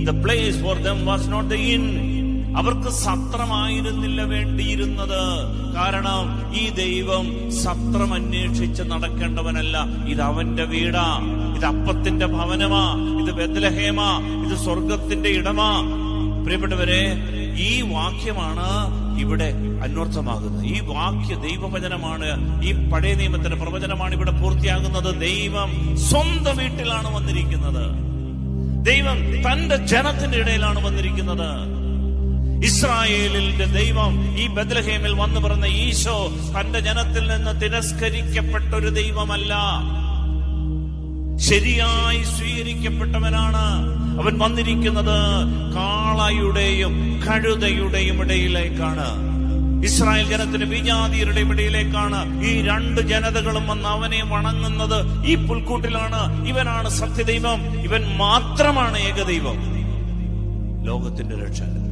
The place for them was not the inn. അവർക്ക് സത്രമായിരുന്നില്ല വേണ്ടിയിരുന്നത്. കാരണം ഈ ദൈവം സത്രം അന്വേഷിച്ച് നടക്കേണ്ടവനല്ല. ഇത് അവന്റെ വീടാ, ഇത് അപ്പത്തിന്റെ ഭവനമാ, ഇത് ബേത്ലഹേമാ, ഇത് സ്വർഗത്തിന്റെ ഇടമാ. പ്രിയപ്പെട്ടവരെ, ഈ വാക്യമാണ് ഇവിടെ അന്വർത്ഥമാകുന്നത്. ഈ വാക്യ ദൈവവചനമാണ്, ഈ പഴയ നിയമത്തിന്റെ പ്രവചനമാണ് ഇവിടെ പൂർത്തിയാകുന്നത്. ദൈവം സ്വന്തം വീട്ടിലാണ് വന്നിരിക്കുന്നത്. ദൈവം തന്റെ ജനത്തിന്റെ ഇടയിലാണ് വന്നിരിക്കുന്നത്. ഇസ്രായേലിന്റെ ദൈവം ഈ ബേത്ലഹേമിൽ വന്നു പറഞ്ഞ ഈശോ തന്റെ ജനത്തിൽ നിന്ന് തിരസ്കരിക്കപ്പെട്ട ഒരു ദൈവമല്ല, ശരിയായി സ്വീകരിക്കപ്പെട്ടവനാണ്. അവൻ വന്നിരിക്കുന്നത് കാളയുടെയും കഴുതയുടെയും ഇടയിലേക്കാണ്. ഇസ്രായേൽ ജനത്തിന് വിജാതിയരുടെ ഇടയിലേക്കാണ്. ഈ രണ്ട് ജനതകളും വന്ന് അവനെ വണങ്ങുന്നത് ഈ പുൽക്കൂട്ടിലാണ്. ഇവനാണ് സത്യദൈവം, ഇവൻ മാത്രമാണ് ഏകദൈവം, ലോകത്തിന്റെ രക്ഷകൻ.